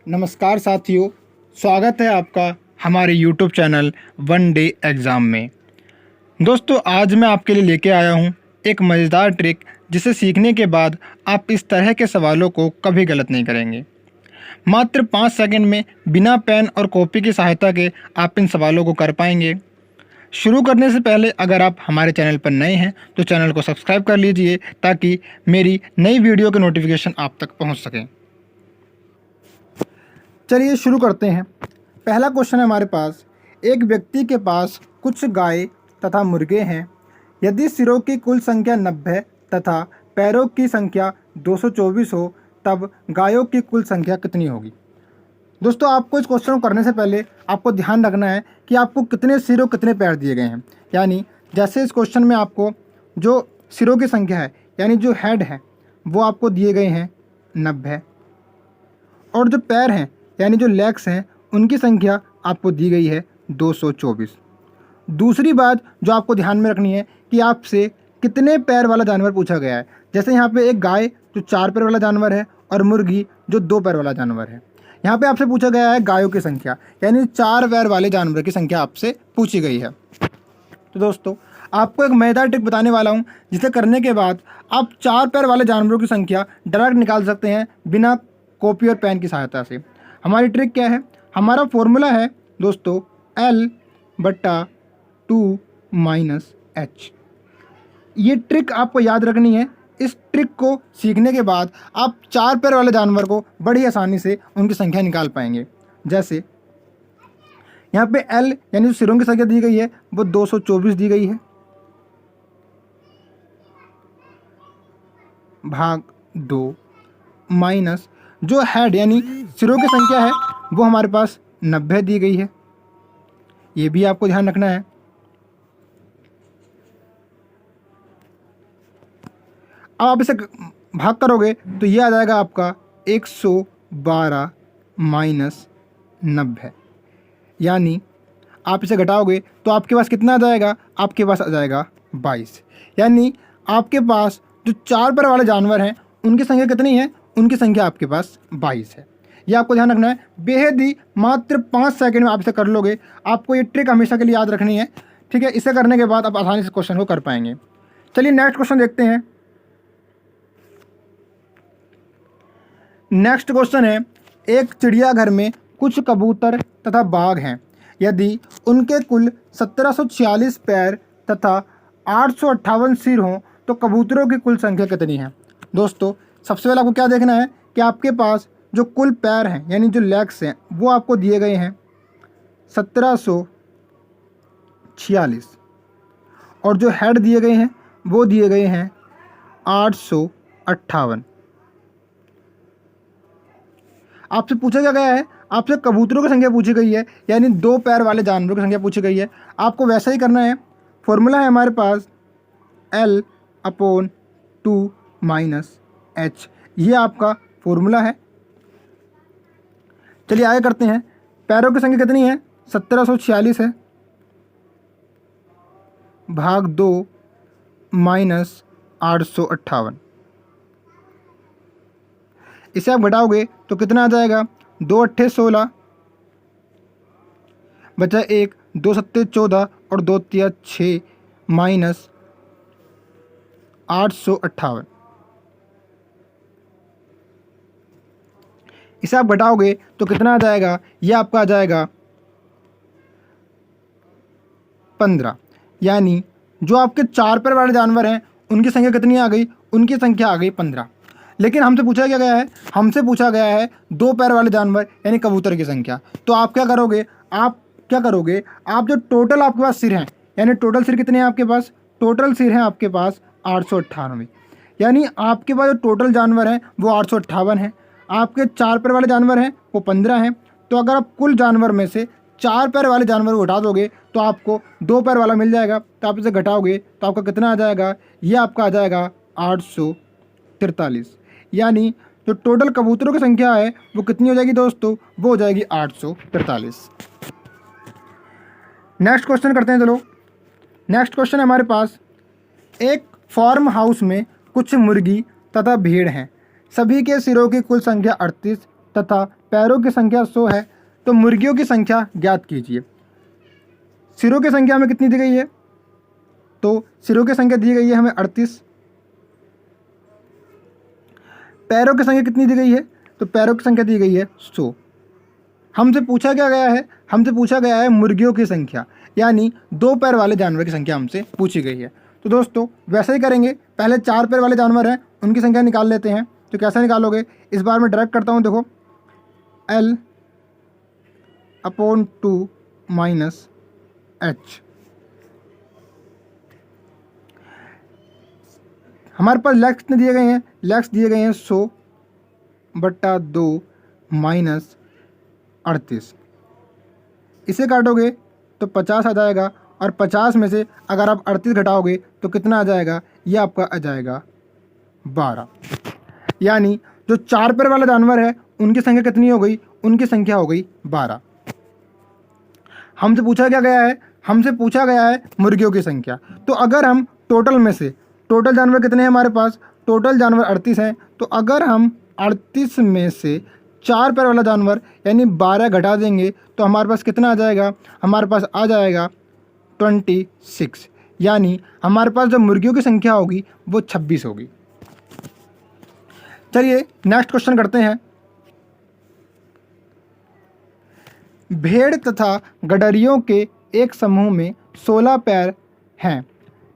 नमस्कार साथियों, स्वागत है आपका हमारे YouTube channel one day exam में। दोस्तों, आज मैं आपके लिए लेके आया हूँ एक मज़ेदार ट्रिक जिसे सीखने के बाद आप इस तरह के सवालों को कभी गलत नहीं करेंगे। मात्र 5 सेकंड में बिना पेन और कॉपी की सहायता के आप इन सवालों को कर पाएंगे। शुरू करने से पहले अगर आप हमारे चैनल पर नए हैं तो चैनल को सब्सक्राइब कर लीजिए ताकि मेरी नई वीडियो के नोटिफिकेशन आप तक पहुँच सकें। चलिए शुरू करते हैं। पहला क्वेश्चन है हमारे पास, एक व्यक्ति के पास कुछ गाय तथा मुर्गे हैं। यदि सिरों की कुल संख्या 90 तथा पैरों की संख्या 224 हो तब गायों की कुल संख्या कितनी होगी। दोस्तों, आपको इस क्वेश्चन को करने से पहले आपको ध्यान रखना है कि आपको कितने सिर और कितने पैर दिए गए हैं। यानी जैसे इस क्वेश्चन में आपको जो सिरों की संख्या है यानी जो हेड है वो आपको दिए गए हैं 90 और जो पैर हैं यानी जो लेग्स हैं उनकी संख्या आपको दी गई है 224। दूसरी बात जो आपको ध्यान में रखनी है कि आपसे कितने पैर वाला जानवर पूछा गया है। जैसे यहाँ पे एक गाय जो 4 पैर वाला जानवर है और मुर्गी जो 2 पैर वाला जानवर है। यहाँ पे आपसे पूछा गया है गायों की संख्या यानी 4 पैर वाले जानवर की संख्या आपसे पूछी गई है। तो दोस्तों, आपको एक मज़ेदार ट्रिक बताने वाला हूँ जिसे करने के बाद आप 4 पैर वाले जानवरों की संख्या डायरेक्ट निकाल सकते हैं बिना कॉपी और पेन की सहायता से। हमारी ट्रिक क्या है? हमारा फॉर्मूला है दोस्तों L/2 - H। ये ट्रिक आपको याद रखनी है। इस ट्रिक को सीखने के बाद आप 4 पैर वाले जानवर को बड़ी आसानी से उनकी संख्या निकाल पाएंगे। जैसे यहाँ पे L यानी जो सिरों की संख्या दी गई है वो 224 दी गई है भाग 2 माइनस जो हेड यानी सिरों की संख्या है वो हमारे पास 90 दी गई है। ये भी आपको ध्यान रखना है। अब आप इसे भाग करोगे तो ये आ जाएगा आपका 112 - 90। यानी आप इसे घटाओगे तो आपके पास कितना आ जाएगा? आपके पास आ जाएगा 22। यानी आपके पास जो 4 पैर वाले जानवर हैं उनकी संख्या कितनी है? उनकी संख्या आपके पास 22 है। ये आपको ध्यान रखना है। बेहद ही मात्र 5 सेकंड में आप इसे कर लोगे। आपको ये ट्रिक हमेशा के लिए याद रखनी है, ठीक है। इसे करने के बाद आप आसानी से क्वेश्चन को कर पाएंगे। चलिए नेक्स्ट क्वेश्चन देखते हैं। नेक्स्ट क्वेश्चन है, एक चिड़ियाघर में कुछ कबूतर तथा बाघ हैं। यदि उनके कुल 1746 पैर तथा 858 सिर हों तो कबूतरों की कुल संख्या कितनी है। दोस्तों, सबसे पहले आपको क्या देखना है कि आपके पास जो कुल पैर हैं यानी जो लेग्स हैं वो आपको दिए गए हैं 1746 और जो हेड दिए गए हैं वो दिए गए हैं 858। आपसे पूछा क्या गया है? आपसे कबूतरों की संख्या पूछी गई है यानी 2 पैर वाले जानवरों की संख्या पूछी गई है। आपको वैसा ही करना है। फॉर्मूला है हमारे पास L/2 - H। ये आपका फॉर्मूला है। चलिए आगे करते हैं। पैरों की संख्या कितनी है? 1746 है भाग 2 माइनस 858। इसे आप घटाओगे तो कितना आ जाएगा? 2 × 8 = 16 बचा 1, 2 × 7 = 14 और 2 × 3 = 6 माइनस 858। इसे आप घटाओगे तो कितना आ जाएगा? ये आपका आ जाएगा 15। यानी जो आपके 4 पैर वाले जानवर हैं उनकी संख्या कितनी आ गई? उनकी संख्या आ गई 15। लेकिन हमसे पूछा क्या गया है? हमसे पूछा गया है 2 पैर वाले जानवर यानी कबूतर की संख्या। तो आप क्या करोगे? आप जो टोटल आपके पास सिर हैं यानी टोटल सिर कितने हैं आपके पास? टोटल सिर हैं आपके पास 898। यानी आपके पास जो टोटल जानवर हैं वो 858 हैं। आपके 4 पैर वाले जानवर हैं वो 15 हैं। तो अगर आप कुल जानवर में से 4 पैर वाले जानवर को हटा दोगे तो आपको 2 पैर वाला मिल जाएगा। तो आप इसे घटाओगे तो आपका कितना आ जाएगा? ये आपका आ जाएगा 843। यानी जो टोटल कबूतरों की संख्या है वो कितनी हो जाएगी दोस्तों? वो हो जाएगी 843। नेक्स्ट क्वेश्चन करते हैं। चलो नेक्स्ट क्वेश्चन है हमारे पास, एक फार्म हाउस में कुछ मुर्गी तथा भेड़ हैं। सभी के सिरों की कुल संख्या 38 तथा पैरों की संख्या 100 है तो मुर्गियों की संख्या ज्ञात कीजिए। सिरों की संख्या हमें कितनी दी गई है? तो सिरों की संख्या दी गई है हमें 38। पैरों की संख्या कितनी दी गई है? तो पैरों की संख्या दी गई है 100। हमसे पूछा क्या गया है? हमसे पूछा गया है मुर्गियों की संख्या, यानी 2 पैर वाले जानवर की संख्या हमसे पूछी गई है। तो दोस्तों वैसे ही करेंगे, पहले 4 पैर वाले जानवर हैं उनकी संख्या निकाल लेते हैं। तो कैसे निकालोगे? इस बार मैं डायरेक्ट करता हूँ, देखो L/2 - H। हमारे पास लेग्स कितने दिए गए हैं? लेग्स दिए गए हैं 100/2 - 38। इसे काटोगे तो 50 आ जाएगा, और 50 में से अगर आप 38 घटाओगे तो कितना आ जाएगा? ये आपका आ जाएगा 12। यानी जो 4 पैर वाला जानवर है उनकी संख्या कितनी हो गई? उनकी संख्या हो गई 12। हमसे पूछा क्या गया है? हमसे पूछा गया है मुर्गियों की संख्या। तो अगर हम टोटल में से, टोटल जानवर कितने हैं हमारे पास? टोटल जानवर 38 हैं। तो अगर हम 38 में से 4 पैर वाला जानवर यानी 12 घटा देंगे तो हमारे पास कितना आ जाएगा? हमारे पास आ जाएगा 26। यानी हमारे पास जो मुर्गियों की संख्या होगी वो 26 होगी। चलिए नेक्स्ट क्वेश्चन करते हैं। भेड़ तथा गडरियों के एक समूह में 16 पैर हैं।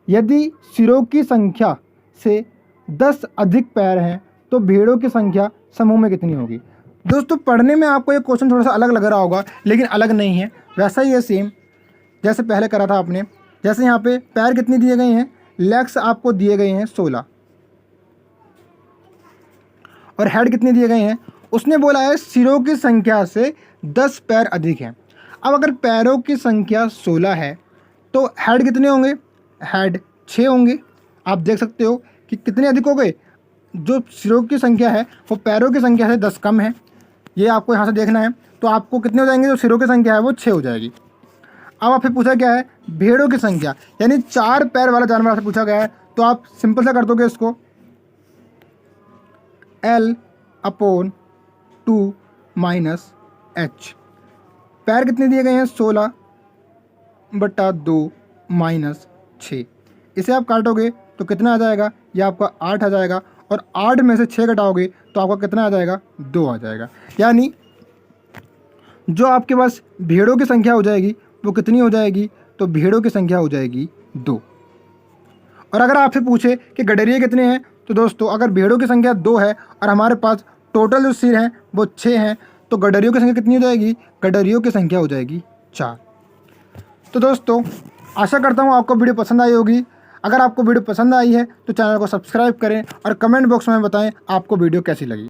यदि सिरों की संख्या से 10 अधिक पैर हैं तो भेड़ों की संख्या समूह में कितनी होगी? दोस्तों पढ़ने में आपको ये क्वेश्चन थोड़ा सा अलग लग रहा होगा, लेकिन अलग नहीं है, वैसा ही है सेम जैसे पहले करा था आपने। जैसे यहाँ पे पैर कितने दिए गए हैं? लेग्स आपको दिए गए हैं 16, और हेड कितने दिए गए हैं? उसने बोला है सिरों की संख्या से 10 पैर अधिक हैं। अब अगर पैरों की संख्या 16 है तो हेड कितने होंगे? हेड 6 होंगे। आप देख सकते हो कि कितने अधिक हो गए। जो सिरों की संख्या है वो पैरों की संख्या से 10 कम है, ये आपको यहाँ से देखना है। तो आपको कितने हो जाएंगे? जो सिरों की संख्या है वो 6 हो जाएगी। अब आपसे पूछा क्या है? भेड़ों की संख्या, यानी 4 पैर वाला जानवर आपसे पूछा गया है। तो आप सिंपल सा कर दोगे इसको, L/2 - H। पैर कितने दिए गए हैं? 16/2 - 6। इसे आप काटोगे तो कितना आ जाएगा? ये आपका 8 आ जाएगा, और 8 में से 6 घटाओगे तो आपका कितना आ जाएगा? 2 आ जाएगा। यानी जो आपके पास भेड़ों की संख्या हो जाएगी वो कितनी हो जाएगी? तो भेड़ों की संख्या हो जाएगी 2। और अगर आपसे पूछे कि गडरिये कितने हैं, तो दोस्तों अगर भेड़ों की संख्या 2 है और हमारे पास टोटल जो सिर हैं वो 6 हैं, तो गडरियों की संख्या कितनी हो जाएगी? गडरियों की संख्या हो जाएगी 4। तो दोस्तों आशा करता हूँ आपको वीडियो पसंद आई होगी। अगर आपको वीडियो पसंद आई है तो चैनल को सब्सक्राइब करें और कमेंट बॉक्स में बताएं आपको वीडियो कैसी लगी।